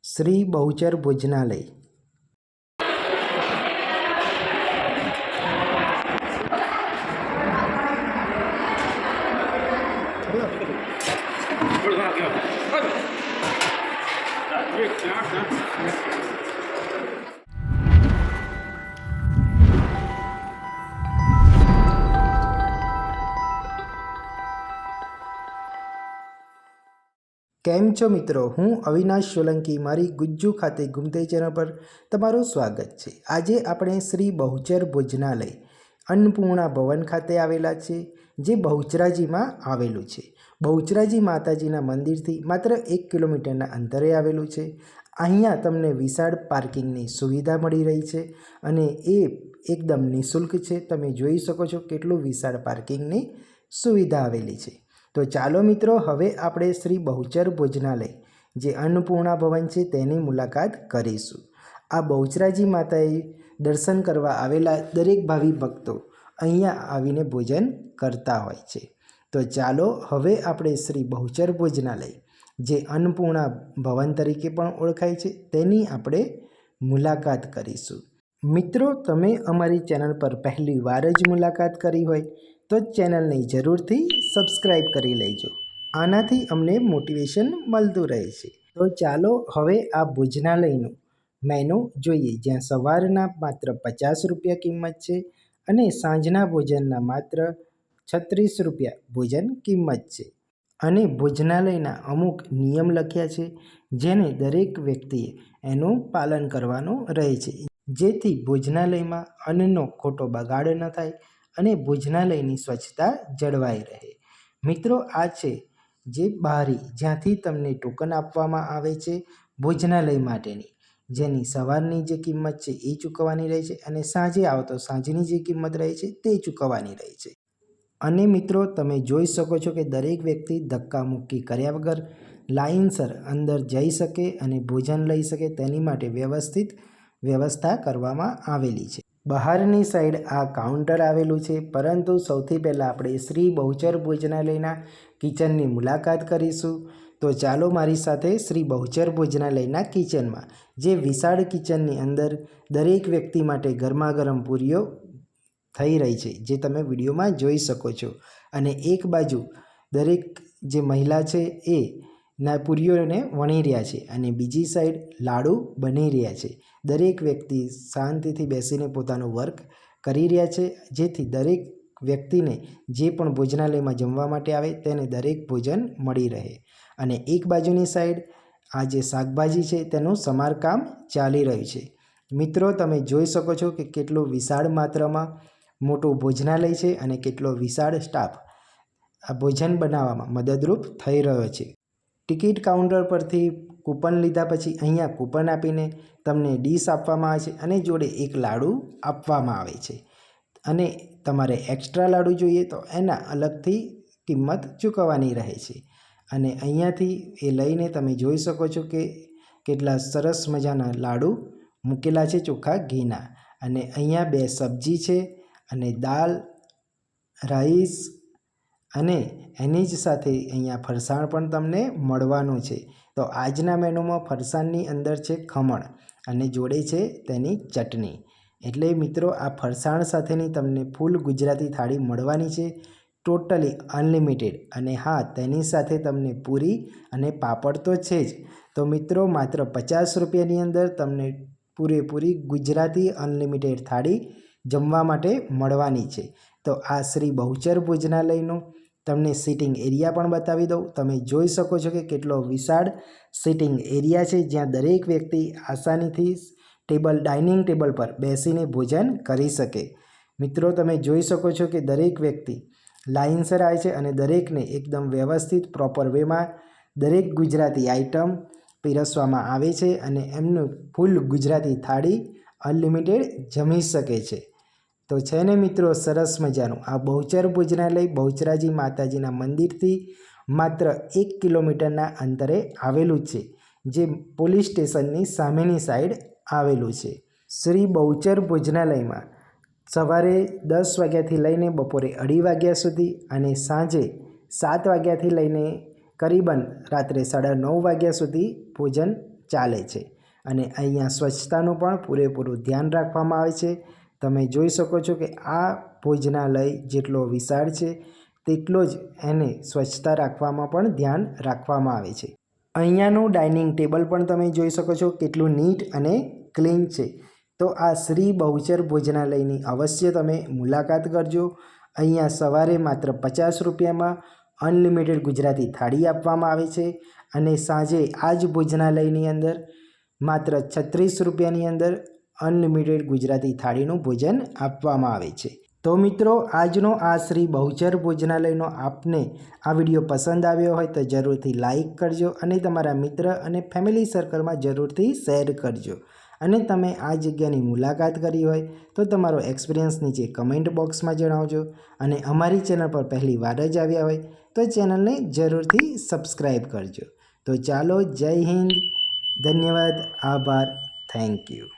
શ્રી બહુચર ભોજનાલય। કેમ છો મિત્રો, હું અવિનાશ સોલંકી મારી ગુજ્જુ ખાતે ગુમતે ચેનલ પર તમારું સ્વાગત છે। આજે આપણે શ્રી બહુચર ભોજનાલય અન્નપૂર્ણા ભવન ખાતે આવેલા છે, જે બહુચરાજીમાં આવેલું છે। બહુચરાજી માતાજીના મંદિરથી માત્ર 1 કિલોમીટરના અંતરે આવેલું છે। અહીંયા તમને વિશાળ પાર્કિંગની સુવિધા મળી રહી છે અને એ એકદમ નિઃશુલ્ક છે। તમે જોઈ શકો છો કેટલું વિશાળ પાર્કિંગની સુવિધા આવેલી છે। તો ચાલો મિત્રો, હવે આપણે શ્રી બહુચર ભોજનાલય જે અન્નપૂર્ણા ભવન છે તેની મુલાકાત કરીશું। આ બહુચરાજી માતાએ દર્શન કરવા આવેલા દરેક ભાવિ ભક્તો અહીંયા આવીને ભોજન કરતા હોય છે। તો ચાલો હવે આપણે શ્રી બહુચર ભોજનાલય જે અન્નપૂર્ણા ભવન તરીકે પણ ઓળખાય છે તેની આપણે મુલાકાત કરીશું। મિત્રો, તમે અમારી ચેનલ પર પહેલી વાર જ મુલાકાત કરી હોય તો ચેનલને જરૂરથી સબસ્ક્રાઈબ કરી લેજો। આનાથી અમને મોટિવેશન મળતું રહે છે। તો ચાલો હવે આ ભોજનાલયનું મેનુ જોઈએ, જ્યાં સવારના માત્ર 50 રૂપિયા કિંમત છે અને સાંજના ભોજનના માત્ર 36 રૂપિયા ભોજન કિંમત છે। અને ભોજનાલયના અમુક નિયમ લખ્યા છે જેને દરેક વ્યક્તિએ એનું પાલન કરવાનું રહે છે, જેથી ભોજનાલયમાં અન્નનો ખોટો બગાડ ન થાય અને ભોજનાલયની સ્વચ્છતા જળવાઈ રહે। મિત્રો, આ છે જે બારી જ્યાંથી તમને ટોકન આપવામાં આવે છે ભોજનાલય માટેની, જેની સવારની જે કિંમત છે એ ચૂકવવાની રહે છે અને સાંજે આવો તો સાંજની જે કિંમત રહે છે તે ચૂકવવાની રહે છે। અને મિત્રો, તમે જોઈ શકો છો કે દરેક વ્યક્તિ ધક્કા મુક્કી કર્યા વગર લાઇનસર અંદર જઈ શકે અને ભોજન લઈ શકે તેની માટે વ્યવસ્થિત વ્યવસ્થા કરવામાં આવેલી છે। બહારની સાઈડ આ કાઉન્ટર આવેલું છે, પરંતુ સૌથી પહેલાં આપણે શ્રી બહુચર ભોજનાલયના કિચનની મુલાકાત કરીશું। તો ચાલો મારી સાથે શ્રી બહુચર ભોજનાલયના કિચનમાં, જે વિશાળ કિચનની અંદર દરેક વ્યક્તિ માટે ગરમા ગરમ પૂરીઓ થઈ રહી છે, જે તમે વિડીયોમાં જોઈ શકો છો। અને એક બાજુ દરેક જે મહિલા છે એ ના પૂરીઓને વણી રહ્યા છે અને બીજી સાઈડ લાડુ બની રહ્યા છે। દરેક વ્યક્તિ શાંતિથી બેસીને પોતાનું વર્ક કરી રહ્યા છે, જેથી દરેક વ્યક્તિને જે પણ ભોજનાલયમાં જમવા માટે આવે તેને દરેક ભોજન મળી રહે। અને એક બાજુની સાઈડ આ જે શાકભાજી છે તેનું સમારકામ ચાલી રહ્યું છે। મિત્રો, તમે જોઈ શકો છો કે કેટલું વિશાળ માત્રામાં મોટું ભોજનાલય છે અને કેટલો વિશાળ સ્ટાફ આ ભોજન બનાવવામાં મદદરૂપ થઈ રહ્યો છે। ટિકિટ કાઉન્ટર પરથી કૂપન લીધા પછી અહીંયા કૂપન આપીને તમને ડીશ આપવામાં આવે છે અને જોડે એક લાડુ આપવામાં આવે છે। અને તમારે એક્સ્ટ્રા લાડુ જોઈએ તો એના અલગથી કિંમત ચૂકવવાની રહે છે। અને અહીંયાથી એ લઈને તમે જોઈ શકો છો કે કેટલા સરસ મજાના લાડુ મૂકેલા છે ચોખ્ખા ઘીના। અને અહીંયા 2 સબ્જી છે અને દાળ, રાઈસ અને એની જ સાથે અહીંયા ફરસાણ પણ તમને મળવાનું છે। તો આજના મેનુમાં ફરસાણની અંદર છે ખમણ અને જોડે છે તેની ચટણી। એટલે મિત્રો, આ ફરસાણ સાથેની તમને ફૂલ ગુજરાતી થાળી મળવાની છે, ટોટલી અનલિમિટેડ। અને હા, તેની સાથે તમને પૂરી અને પાપડ તો છે જ। તો મિત્રો, માત્ર 50 રૂપિયાની અંદર તમને પૂરેપૂરી ગુજરાતી અનલિમિટેડ થાળી જમવા માટે મળવાની છે। તો આ શ્રી બહુચર ભોજનાલયનું તમને સિટિંગ એરિયા પણ બતાવી દઉં। તમે જોઈ શકો છો કે કેટલો વિશાળ સિટિંગ એરિયા છે, જ્યાં દરેક વ્યક્તિ આસાનીથી ડાઇનિંગ ટેબલ પર બેસીને ભોજન કરી શકે। મિત્રો, તમે જોઈ શકો છો કે દરેક વ્યક્તિ લાઇનસર આવે છે અને દરેકને એકદમ વ્યવસ્થિત પ્રોપર વેમાં દરેક ગુજરાતી આઇટમ પીરસવામાં આવે છે અને એમનું ફૂલ ગુજરાતી થાળી અનલિમિટેડ જમી શકે છે। તો છે ને મિત્રો, સરસ મજાનું આ બહુચર ભોજનાલય બહુચરાજી માતાજીના મંદિરથી માત્ર 1 કિલોમીટરના અંતરે આવેલું છે, જે પોલીસ સ્ટેશનની સામેની સાઈડ આવેલું છે। શ્રી બહુચર ભોજનાલયમાં સવારે 10 વાગ્યાથી લઈને બપોરે 2:30 વાગ્યા સુધી અને સાંજે 7 વાગ્યાથી લઈને કરીબન રાત્રે 9:30 વાગ્યા સુધી ભોજન ચાલે છે અને અહીંયા સ્વચ્છતાનું પણ પૂરેપૂરું ધ્યાન રાખવામાં આવે છે. તમે જોઈ શકો છો કે આ ભોજનાલય જેટલો વિશાળ છે તેટલો જ એને સ્વચ્છતા રાખવામાં પણ ધ્યાન રાખવામાં આવે છે. અહીંયાનું ડાઇનિંગ ટેબલ પણ તમે જોઈ શકો છો કેટલું નીટ અને ક્લીન છે. તો આ શ્રી બહુચર ભોજનાલયની અવશ્ય તમે મુલાકાત કરજો. અહીંયા સવારે માત્ર 50 રૂપિયામાં અનલિમિટેડ ગુજરાતી થાળી આપવામાં આવે છે અને સાંજે આ જ ભોજનાલયની અંદર માત્ર 36 રૂપિયાની અંદર અનલિમિટેડ ગુજરાતી થાળીનું ભોજન આપવામાં આવે છે. તો મિત્રો, આજનો આ શ્રી બહુચર ભોજનાલયનો આપને આ વિડીયો પસંદ આવ્યો હોય તો જરૂરથી લાઈક કરજો અને તમારા મિત્ર અને ફેમિલી સર્કલમાં જરૂરથી શેર કરજો. અને તમે આ જગ્યાની મુલાકાત કરી હોય તો તમારો એક્સપિરિયન્સ નીચે કમેન્ટ બોક્સમાં જણાવજો. અને અમારી ચેનલ પર પહેલી વાર જ આવ્યા હોય તો ચેનલને જરૂરથી સબસ્ક્રાઈબ કરજો. તો ચાલો, જય હિન્દ, ધન્યવાદ, આભાર, થેન્ક યુ.